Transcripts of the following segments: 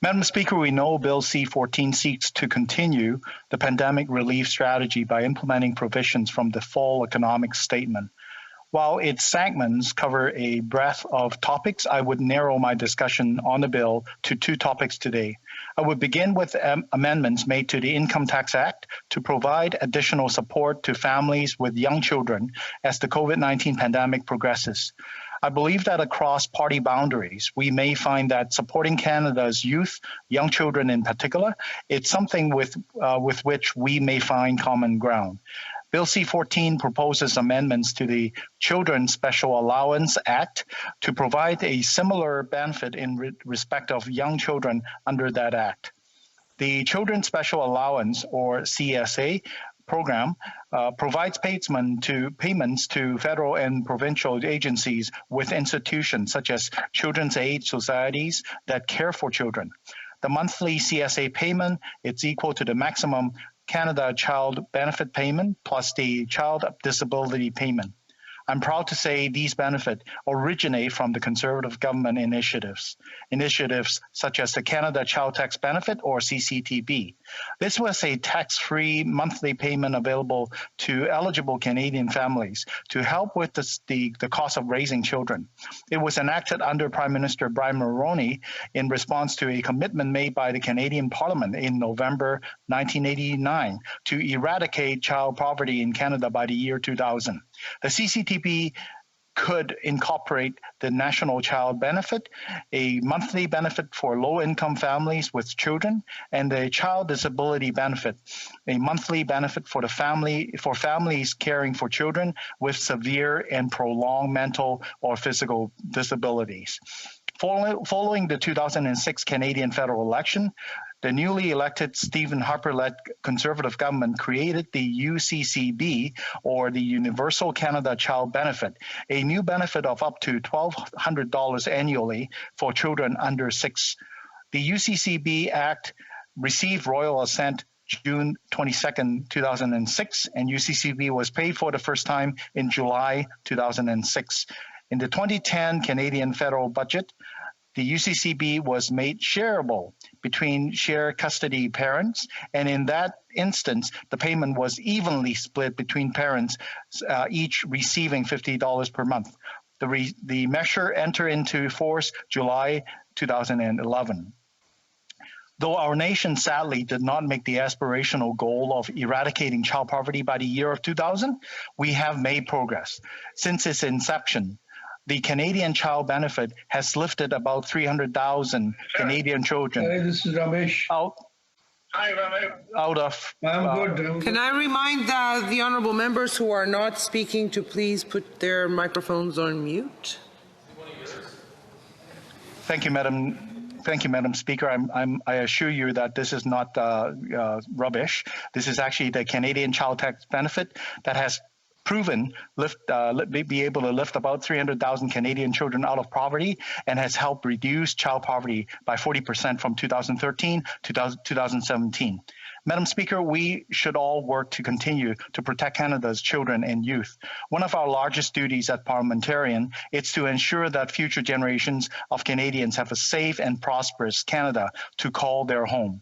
Madam Speaker, we know Bill C-14 seeks to continue the pandemic relief strategy by implementing provisions from the Fall Economic Statement. While its segments cover a breadth of topics, I would narrow my discussion on the bill to two topics today. I would begin with amendments made to the Income Tax Act to provide additional support to families with young children as the COVID-19 pandemic progresses. I believe that across party boundaries, we may find that supporting Canada's youth, young children in particular, it's something with which we may find common ground. Bill C-14 proposes amendments to the Children's Special Allowance Act to provide a similar benefit in respect of young children under that act. The Children's Special Allowance, or CSA, program provides payments to federal and provincial agencies with institutions such as children's aid societies that care for children. The monthly CSA payment is equal to the maximum Canada Child Benefit Payment plus the Child Disability Payment. I'm proud to say these benefits originate from the Conservative government initiatives such as the Canada Child Tax Benefit, or CCTB. This was a tax-free monthly payment available to eligible Canadian families to help with the cost of raising children. It was enacted under Prime Minister Brian Mulroney in response to a commitment made by the Canadian Parliament in November 1989 to eradicate child poverty in Canada by the year 2000. The CCTB could incorporate the National Child Benefit, a monthly benefit for low-income families with children, and the Child Disability Benefit, a monthly benefit for families caring for children with severe and prolonged mental or physical disabilities. Following the 2006 Canadian federal election, the newly elected Stephen Harper-led Conservative government created the UCCB, or the Universal Canada Child Benefit, a new benefit of up to $1,200 annually for children under 6. The UCCB Act received royal assent June 22, 2006, and UCCB was paid for the first time in July 2006. In the 2010 Canadian federal budget, the UCCB was made shareable between shared custody parents, and in that instance, the payment was evenly split between parents, each receiving $50 per month. The measure entered into force July 2011. Though our nation sadly did not make the aspirational goal of eradicating child poverty by the year of 2000, we have made progress. Since its inception, the Canadian Child Benefit has lifted about 300,000 Canadian children. Hey, this is Ramesh. Out of. I'm good. Can I remind the honourable members who are not speaking to please put their microphones on mute? Thank you, Madam Speaker. I assure you that this is not rubbish. This is actually the Canadian Child Tax Benefit that has proven be able to lift about 300,000 Canadian children out of poverty and has helped reduce child poverty by 40% from 2013 to 2017. Madam Speaker, we should all work to continue to protect Canada's children and youth. One of our largest duties as parliamentarian is to ensure that future generations of Canadians have a safe and prosperous Canada to call their home.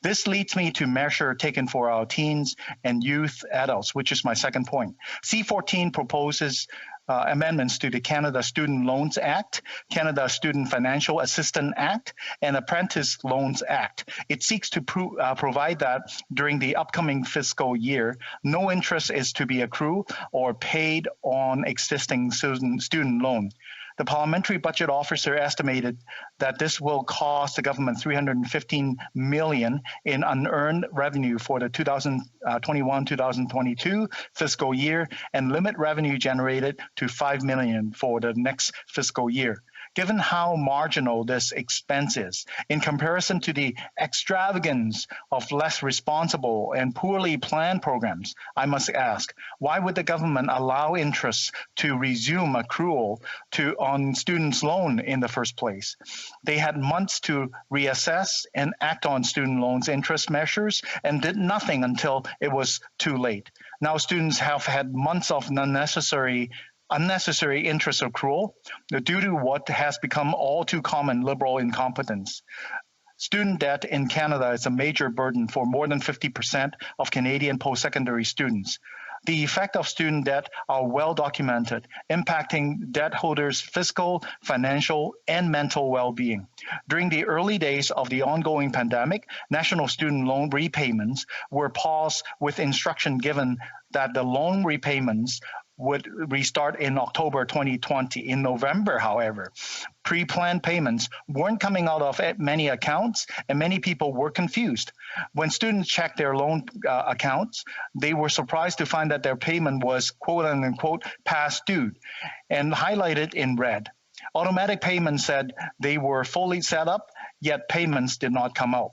This leads me to measure taken for our teens and youth adults, which is my second point. C-14 proposes amendments to the Canada Student Loans Act, Canada Student Financial Assistance Act, and Apprentice Loans Act. It seeks to provide that during the upcoming fiscal year, no interest is to be accrued or paid on existing student loan. The Parliamentary Budget Officer estimated that this will cost the government $315 million in unearned revenue for the 2021-2022 fiscal year and limit revenue generated to $5 million for the next fiscal year. Given how marginal this expense is in comparison to the extravagance of less responsible and poorly planned programs, I must ask, why would the government allow interest to resume accrual on students' loan in the first place? They had months to reassess and act on student loans interest measures and did nothing until it was too late. Now students have had months of unnecessary interest accrual due to what has become all too common liberal incompetence. Student debt in Canada is a major burden for more than 50% of Canadian post-secondary students. The effects of student debt are well documented, impacting debt holders' physical, financial, and mental well-being. During the early days of the ongoing pandemic, national student loan repayments were paused with instruction given that the loan repayments would restart in October 2020. In November, however, pre-planned payments weren't coming out of many accounts, and many people were confused. When students checked their loan accounts, they were surprised to find that their payment was quote unquote past due and highlighted in red. Automatic payments said they were fully set up, yet payments did not come out.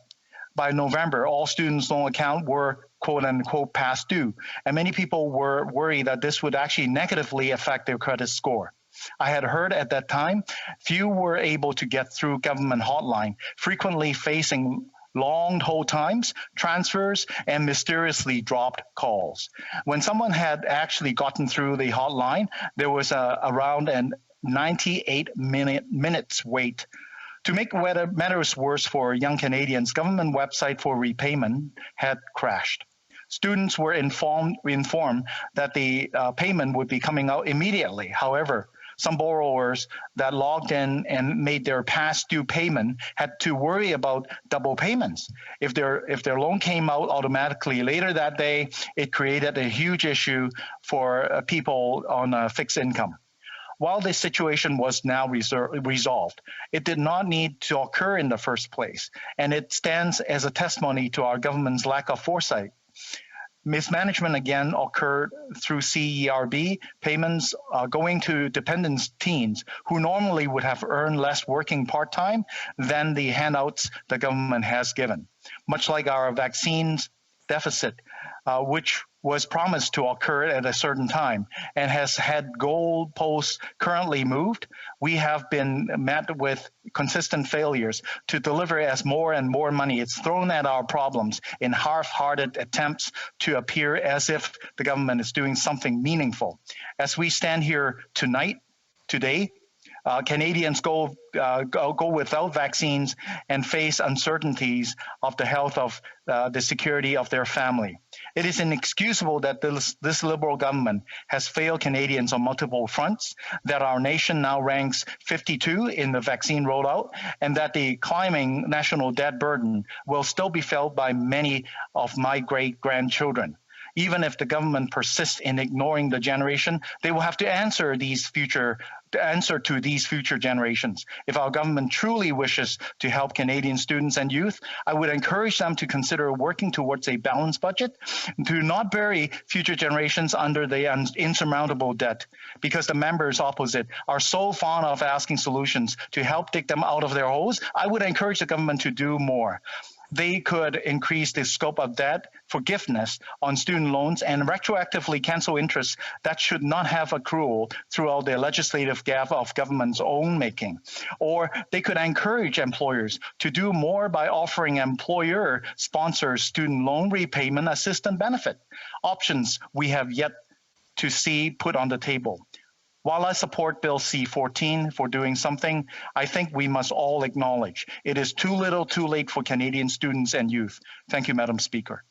By November, all students' loan accounts were quote unquote past due, and many people were worried that this would actually negatively affect their credit score. I had heard at that time few were able to get through government hotline, frequently facing long hold times, transfers, and mysteriously dropped calls. When someone had actually gotten through the hotline, there was around a 98 minutes wait. To make matters worse for young Canadians, government website for repayment had crashed. Students were informed that the payment would be coming out immediately. However, some borrowers that logged in and made their past due payment had to worry about double payments. If their loan came out automatically later that day, it created a huge issue for people on a fixed income. While this situation was now resolved, it did not need to occur in the first place, and it stands as a testimony to our government's lack of foresight. Mismanagement again occurred through CERB payments going to dependent teens who normally would have earned less working part-time than the handouts the government has given. Much like our vaccines deficit, which was promised to occur at a certain time and has had goalposts currently moved, we have been met with consistent failures to deliver as more and more money is thrown at our problems in half-hearted attempts to appear as if the government is doing something meaningful. As we stand here today, Canadians go without vaccines and face uncertainties of the health of the security of their family. It is inexcusable that this Liberal government has failed Canadians on multiple fronts, that our nation now ranks 52 in the vaccine rollout, and that the climbing national debt burden will still be felt by many of my great-grandchildren. Even if the government persists in ignoring the generation, they will have to answer to these future generations. If our government truly wishes to help Canadian students and youth, I would encourage them to consider working towards a balanced budget, to not bury future generations under the insurmountable debt, because the members opposite are so fond of asking solutions to help dig them out of their holes. I would encourage the government to do more. They could increase the scope of debt forgiveness on student loans and retroactively cancel interest that should not have accrual throughout the legislative gap of government's own making. Or they could encourage employers to do more by offering employer-sponsored student loan repayment assistance benefit, options we have yet to see put on the table. While I support Bill C-14 for doing something, I think we must all acknowledge it is too little too late for Canadian students and youth. Thank you, Madam Speaker.